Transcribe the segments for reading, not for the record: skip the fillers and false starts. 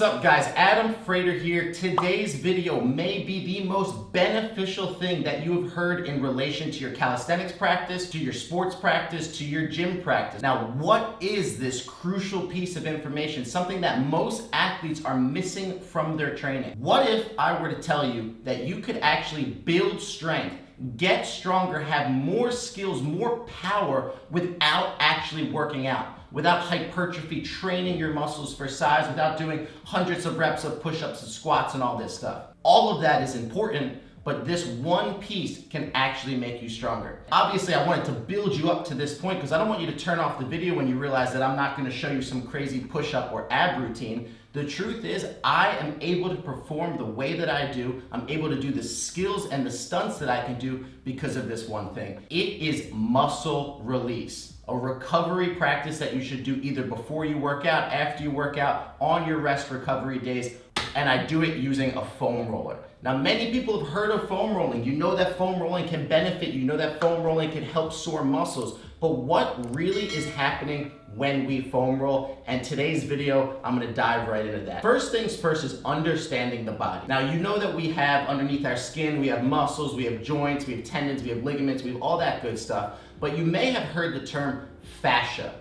What's up guys, Adam Frater here. Today's video may be the most beneficial thing that you have heard in relation to your calisthenics practice, to your sports practice, to your gym practice. Now, what is this crucial piece of information? Something that most athletes are missing from their training. What if I were to tell you that you could actually build strength, get stronger, have more skills, more power without actually working out? Without hypertrophy, training your muscles for size, without doing hundreds of reps of push-ups and squats and all this stuff. All of that is important, but this one piece can actually make you stronger. Obviously, I wanted to build you up to this point because I don't want you to turn off the video when you realize that I'm not going to show you some crazy push-up or ab routine. The truth is, I am able to perform the way that I do. I'm able to do the skills and the stunts that I can do because of this one thing. It is muscle release. A recovery practice that you should do either before you work out, after you work out, on your rest recovery days, and I do it using a foam roller. Now, many people have heard of foam rolling. You know that foam rolling can benefit you. You know that foam rolling can help sore muscles. But what really is happening when we foam roll? And today's video, I'm gonna dive right into that. First things first is understanding the body. Now, you know that we have underneath our skin, we have muscles, we have joints, we have tendons, we have ligaments, we have all that good stuff. But you may have heard the term fascia.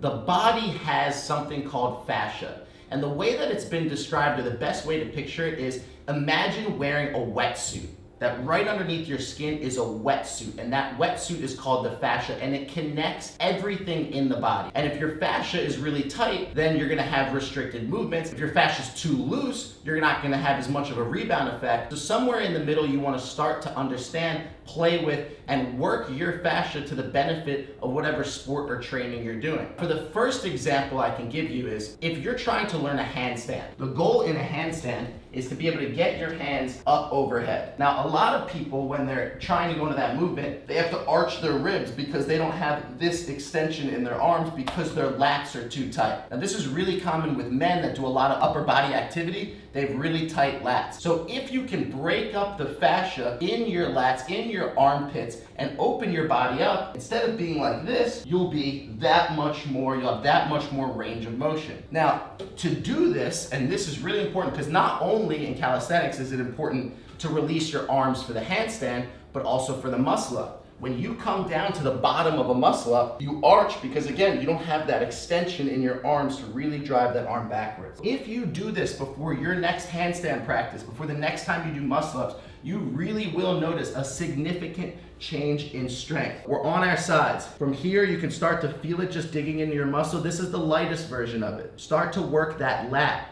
The body has something called fascia. And the way that it's been described, or the best way to picture it, is imagine wearing a wetsuit. That right underneath your skin is a wetsuit, and that wetsuit is called the fascia, and it connects everything in the body. And if your fascia is really tight, then you're gonna have restricted movements. If your fascia is too loose, you're not gonna have as much of a rebound effect. So somewhere in the middle, you wanna start to understand, play with, and work your fascia to the benefit of whatever sport or training you're doing. For the first example I can give you is, if you're trying to learn a handstand, the goal in a handstand is to be able to get your hands up overhead. Now, a lot of people, when they're trying to go into that movement, they have to arch their ribs because they don't have this extension in their arms because their lats are too tight. Now, this is really common with men that do a lot of upper body activity. They have really tight lats. So if you can break up the fascia in your lats, in your armpits, and open your body up, instead of being like this, you'll be that much more, you'll have that much more range of motion. Now, to do this, and this is really important because not only in calisthenics is it important to release your arms for the handstand, but also for the muscle up. When you come down to the bottom of a muscle up, you arch because, again, you don't have that extension in your arms to really drive that arm backwards. If you do this before your next handstand practice, before the next time you do muscle ups, you really will notice a significant change in strength. We're on our sides. From here, you can start to feel it just digging into your muscle. This is the lightest version of it. Start to work that lat.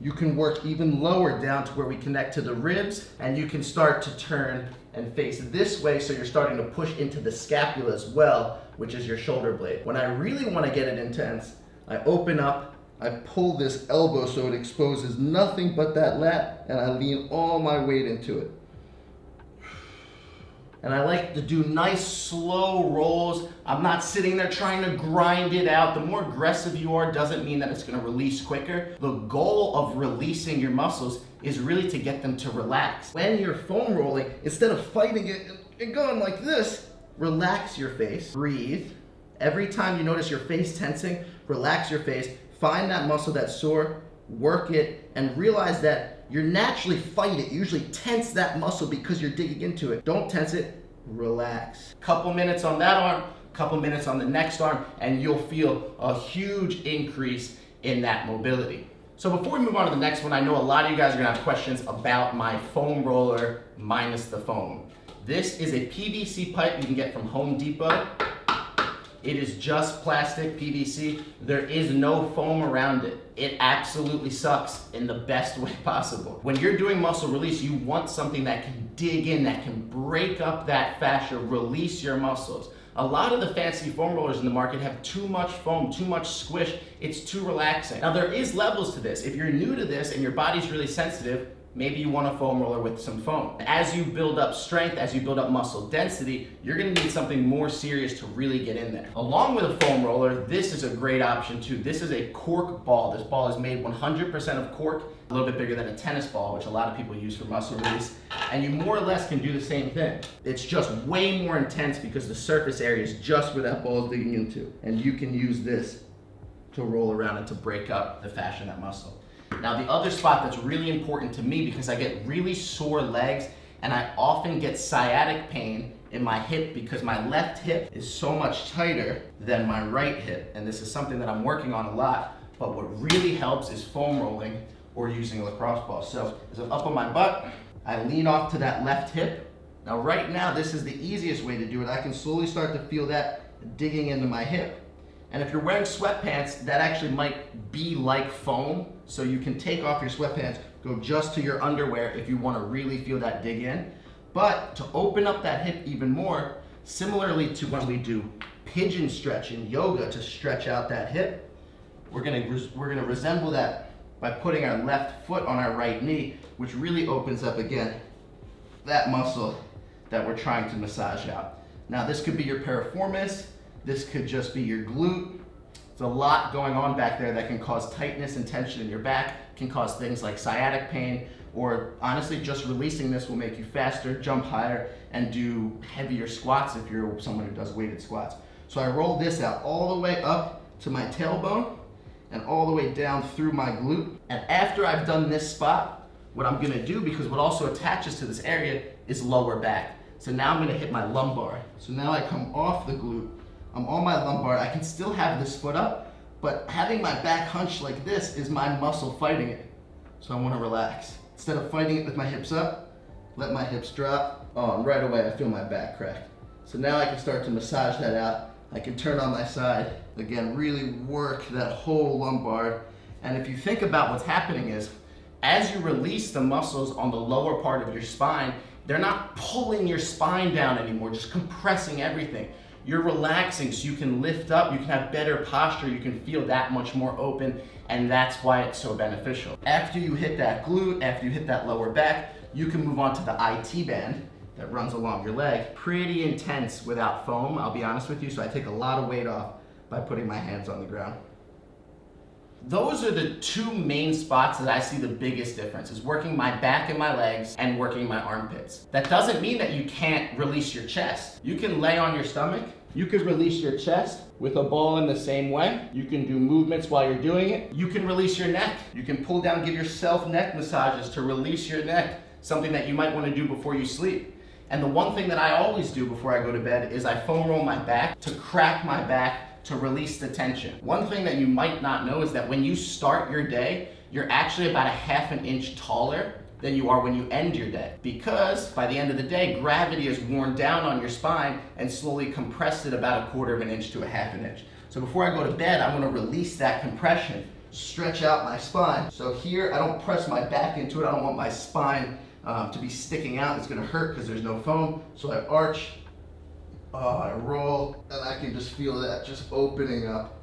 You can work even lower down to where we connect to the ribs, and you can start to turn and face this way, so you're starting to push into the scapula as well, which is your shoulder blade. When I really want to get it intense, I open up, I pull this elbow so it exposes nothing but that lat, and I lean all my weight into it. And I like to do nice slow rolls. I'm not sitting there trying to grind it out. The more aggressive you are doesn't mean that it's gonna release quicker. The goal of releasing your muscles is really to get them to relax. When you're foam rolling, instead of fighting it and going like this, relax your face, breathe. Every time you notice your face tensing, relax your face, find that muscle that's sore, work it, and realize that you're naturally fight it. You usually tense that muscle because you're digging into it. Don't tense it, relax. Couple minutes on that arm, couple minutes on the next arm, and you'll feel a huge increase in that mobility. So before we move on to the next one, I know a lot of you guys are gonna have questions about my foam roller minus the foam. This is a PVC pipe you can get from Home Depot. It is just plastic PVC. There is no foam around it. It absolutely sucks in the best way possible. When you're doing muscle release, you want something that can dig in, that can break up that fascia, release your muscles. A lot of the fancy foam rollers in the market have too much foam, too much squish. It's too relaxing. Now, there is levels to this. If you're new to this and your body's really sensitive, maybe you want a foam roller with some foam. As you build up strength, as you build up muscle density, you're gonna need something more serious to really get in there. Along with a foam roller, this is a great option too. This is a cork ball. This ball is made 100% of cork, a little bit bigger than a tennis ball, which a lot of people use for muscle release. And you more or less can do the same thing. It's just way more intense because the surface area is just where that ball is digging into. And you can use this to roll around and to break up the fascia in that muscle. Now the other spot that's really important to me, because I get really sore legs and I often get sciatic pain in my hip because my left hip is so much tighter than my right hip. And this is something that I'm working on a lot, but what really helps is foam rolling or using a lacrosse ball. So as I'm up on my butt, I lean off to that left hip. Now right now, this is the easiest way to do it. I can slowly start to feel that digging into my hip. And if you're wearing sweatpants, that actually might be like foam. So you can take off your sweatpants, go just to your underwear if you want to really feel that dig in. But to open up that hip even more, similarly to when we do pigeon stretch in yoga to stretch out that hip, we're gonna resemble that by putting our left foot on our right knee, which really opens up again that muscle that we're trying to massage out. Now this could be your piriformis, this could just be your glute. There's a lot going on back there that can cause tightness and tension in your back, can cause things like sciatic pain, or honestly just releasing this will make you faster, jump higher, and do heavier squats if you're someone who does weighted squats. So I roll this out all the way up to my tailbone and all the way down through my glute. And after I've done this spot, what I'm gonna do, because what also attaches to this area is lower back. So now I'm gonna hit my lumbar. So now I come off the glute, I'm on my lumbar, I can still have this foot up, but having my back hunched like this is my muscle fighting it. So I wanna relax. Instead of fighting it with my hips up, let my hips drop. Oh, and right away I feel my back crack. So now I can start to massage that out. I can turn on my side. Again, really work that whole lumbar. And if you think about what's happening is, as you release the muscles on the lower part of your spine, they're not pulling your spine down anymore, just compressing everything. You're relaxing so you can lift up, you can have better posture, you can feel that much more open, and that's why it's so beneficial. After you hit that glute, after you hit that lower back, you can move on to the IT band that runs along your leg. Pretty intense without foam, I'll be honest with you, so I take a lot of weight off by putting my hands on the ground. Those are the two main spots that I see the biggest difference, is working my back and my legs and working my armpits. That doesn't mean that you can't release your chest. You can lay on your stomach, you can release your chest with a ball in the same way. You can do movements while you're doing it. You can release your neck. You can pull down, give yourself neck massages to release your neck, something that you might want to do before you sleep. And the one thing that I always do before I go to bed is I foam roll my back to crack my back to release the tension. One thing that you might not know is that when you start your day, you're actually about a ½ an inch taller than you are when you end your day. Because by the end of the day, gravity has worn down on your spine and slowly compressed it about a ¼ inch to a ½ an inch. So before I go to bed, I'm gonna release that compression, stretch out my spine. So here, I don't press my back into it. I don't want my spine to be sticking out. It's gonna hurt because there's no foam. So I arch, I roll, and I can just feel that just opening up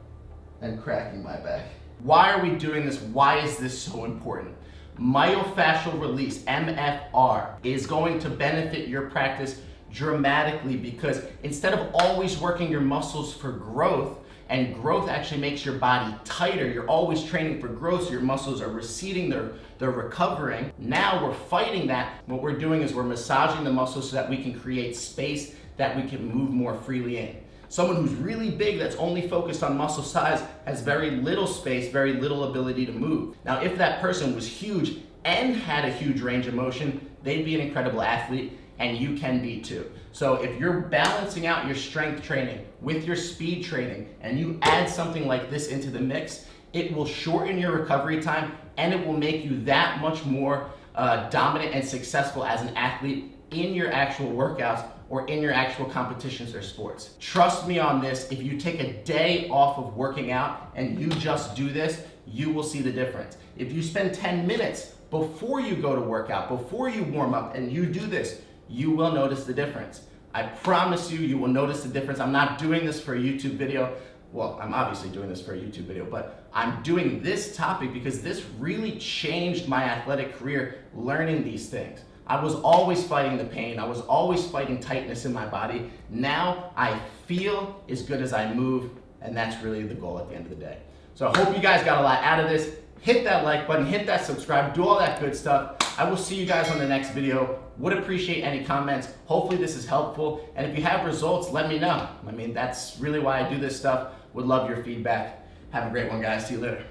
and cracking my back. Why are we doing this? Why is this so important? Myofascial release, MFR, is going to benefit your practice dramatically, because instead of always working your muscles for growth, and growth actually makes your body tighter, you're always training for growth, so your muscles are receding, they're recovering. Now we're fighting that. What we're doing is we're massaging the muscles so that we can create space that we can move more freely in. Someone who's really big, that's only focused on muscle size, has very little space, very little ability to move. Now, if that person was huge and had a huge range of motion, they'd be an incredible athlete, and you can be too. So if you're balancing out your strength training with your speed training, and you add something like this into the mix, it will shorten your recovery time, and it will make you that much more dominant and successful as an athlete in your actual workouts or in your actual competitions or sports. Trust me on this, if you take a day off of working out and you just do this, you will see the difference. If you spend 10 minutes before you go to workout, before you warm up, and you do this, you will notice the difference. I promise you, you will notice the difference. I'm not doing this for a YouTube video. Well, I'm obviously doing this for a YouTube video, but I'm doing this topic because this really changed my athletic career, learning these things. I was always fighting the pain. I was always fighting tightness in my body. Now I feel as good as I move, and that's really the goal at the end of the day. So I hope you guys got a lot out of this. Hit that like button, hit that subscribe, do all that good stuff. I will see you guys on the next video. Would appreciate any comments. Hopefully this is helpful. And if you have results, let me know. I mean, that's really why I do this stuff. Would love your feedback. Have a great one, guys. See you later.